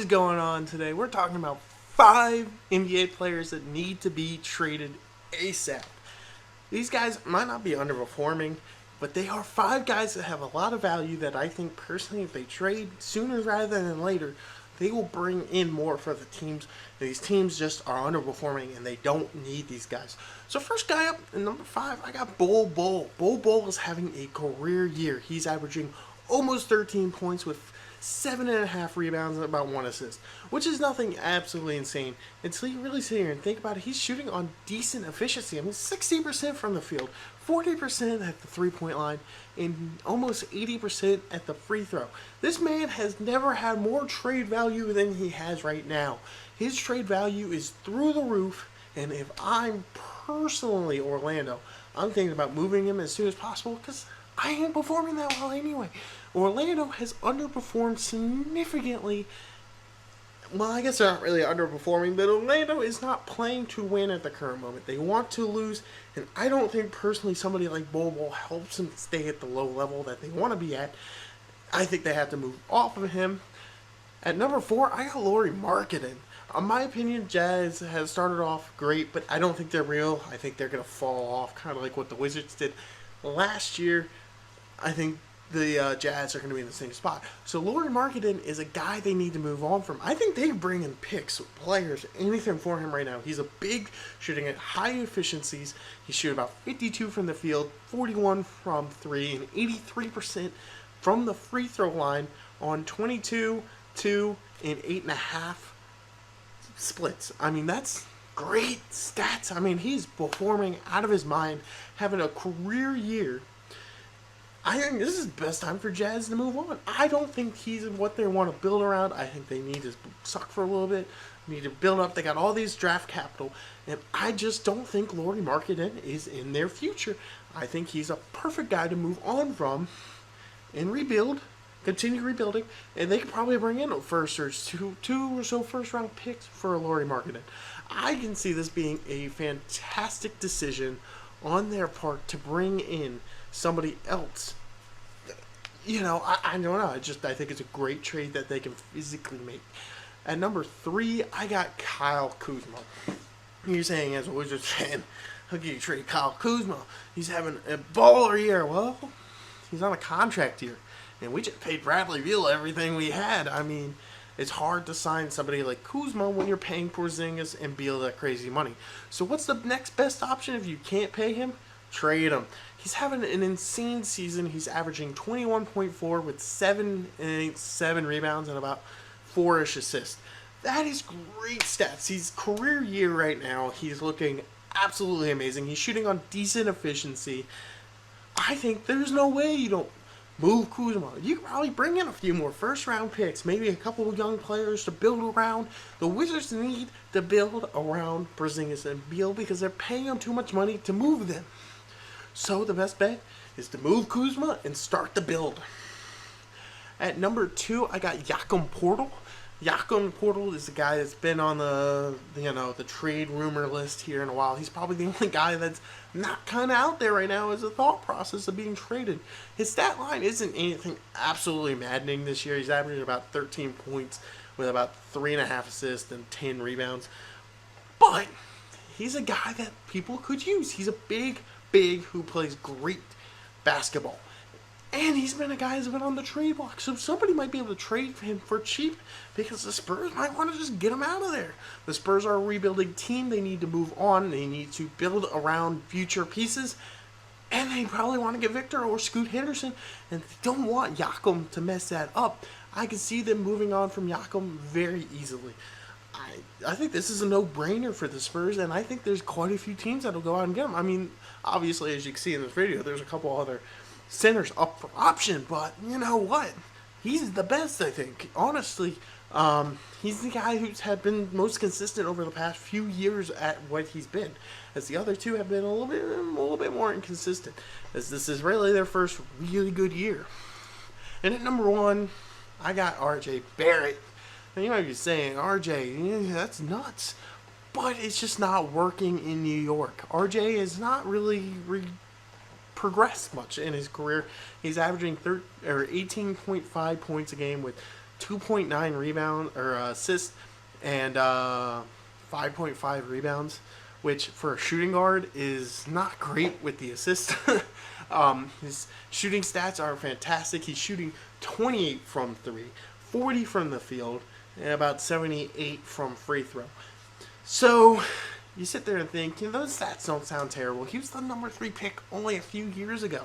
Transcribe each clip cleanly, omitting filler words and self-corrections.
is going on today? We're talking about 5 NBA players that need to be traded ASAP. These guys might not be underperforming, but they are 5 guys that have a lot of value that I think personally, if they trade sooner rather than later, they will bring in more for the teams. These teams just are underperforming and they don't need these guys. So first guy up in number 5, I got Bol Bol. Bol Bol is having a career year. He's averaging almost 13 points with 7.5 rebounds and about 1 assist, which is nothing absolutely insane until you really sit here and think about it. He's shooting on decent efficiency. I mean, 60% from the field, 40% at the three-point line, and almost 80% at the free throw. This man has never had more trade value than he has right now. His trade value is through the roof, and if I'm personally Orlando, I'm thinking about moving him as soon as possible because I ain't performing that well anyway. Orlando has underperformed significantly. Well, I guess they're not really underperforming, but Orlando is not playing to win at the current moment. They want to lose, and I don't think personally somebody like Bol Bol helps them stay at the low level that they want to be at. I think they have to move off of him. At number 4, I got Lauri Markkanen. In my opinion, Jazz has started off great, but I don't think they're real. I think they're going to fall off, kind of like what the Wizards did last year. I think the Jazz are going to be in the same spot. So Lauri Markkanen is a guy they need to move on from. I think they bring in picks, players, anything for him right now. He's a big, shooting at high efficiencies. He shoots about 52 from the field, 41 from 3, and 83% from the free throw line on 22, 2, and 8.5 splits. I mean, that's great stats. I mean, he's performing out of his mind, having a career year. I think this is the best time for Jazz to move on. I don't think he's what they want to build around. I think they need to suck for a little bit, need to build up. They got all these draft capital, and I just don't think Lauri Markkanen is in their future. I think he's a perfect guy to move on from and rebuild, continue rebuilding, and they could probably bring in a first or two or so first-round picks for Lauri Markkanen. I can see this being a fantastic decision on their part to bring in somebody else. You know, I don't know. I think it's a great trade that they can physically make. At number 3, I got Kyle Kuzma. You're saying, as a Wizards fan, how can you trade Kyle Kuzma? He's having a baller year. Well, he's on a contract year, and we just paid Bradley Beal everything we had. I mean, it's hard to sign somebody like Kuzma when you're paying Porzingis and Beal that crazy money. So what's the next best option if you can't pay him? Trade him. He's having an insane season. He's averaging 21.4 with 7 rebounds and about 4-ish assists. That is great stats. He's career year right now. He's looking absolutely amazing. He's shooting on decent efficiency. I think there's no way you don't move Kuzma. You could probably bring in a few more first-round picks, maybe a couple of young players to build around. The Wizards need to build around Porzingis and Beal because they're paying them too much money to move them. So the best bet is to move Kuzma and start the build. At number 2, I got Jakob Poeltl. Jakob Poeltl is the guy that's been on the trade rumor list here in a while. He's probably the only guy that's not kind of out there right now as a thought process of being traded. His stat line isn't anything absolutely maddening this year. He's averaging about 13 points with about 3.5 assists and 10 rebounds. But he's a guy that people could use. He's a big who plays great basketball. And he's been a guy who's been on the trade block. So somebody might be able to trade for him for cheap because the Spurs might want to just get him out of there. The Spurs are a rebuilding team. They need to move on. They need to build around future pieces. And they probably want to get Victor or Scoot Henderson. And they don't want Jakob to mess that up. I can see them moving on from Jakob very easily. I think this is a no-brainer for the Spurs, and I think there's quite a few teams that'll go out and get him. I mean, obviously, as you can see in this video, there's a couple other centers up for option, but you know what? He's the best, I think. Honestly, he's the guy who's been most consistent over the past few years at what he's been, as the other two have been a little bit more inconsistent, as this is really their first really good year. And at number 1, I got RJ Barrett. Now, you might be saying, RJ, that's nuts. But it's just not working in New York. RJ has not really progressed much in his career. He's averaging 18.5 points a game with 2.9 rebound or assists and 5.5 rebounds, which for a shooting guard is not great with the assist. His shooting stats are fantastic. He's shooting 28 from three, 40 from the field, and about 78 from free throw. So you sit there and think, those stats don't sound terrible. He was the number 3 pick only a few years ago.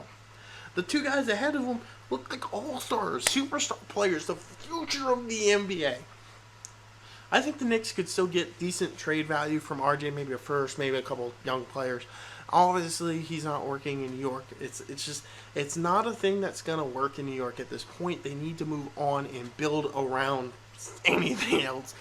The two guys ahead of him look like all-stars, superstar players, the future of the NBA. I think the Knicks could still get decent trade value from RJ, maybe a first, maybe a couple young players. Obviously, he's not working in New York. It's not a thing that's going to work in New York at this point. They need to move on and build around anything else.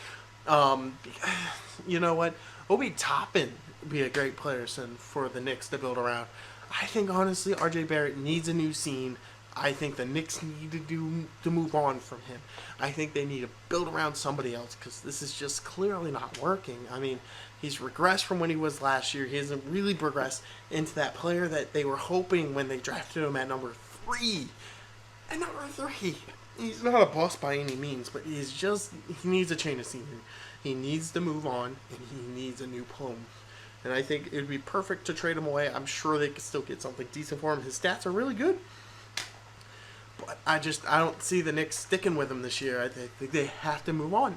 You know what? Obi Toppin would be a great player for the Knicks to build around. I think, honestly, RJ Barrett needs a new scene. I think the Knicks need to move on from him. I think they need to build around somebody else because this is just clearly not working. I mean, he's regressed from when he was last year. He hasn't really progressed into that player that they were hoping when they drafted him at number 3. At number 3, he's not a boss by any means, but he needs a change of scenery. He needs to move on, and he needs a new home. And I think it would be perfect to trade him away. I'm sure they could still get something decent for him. His stats are really good. But I don't see the Knicks sticking with him this year. I think they have to move on.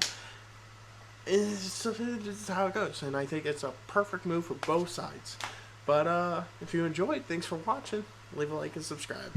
This is how it goes. And I think it's a perfect move for both sides. But if you enjoyed, thanks for watching. Leave a like and subscribe.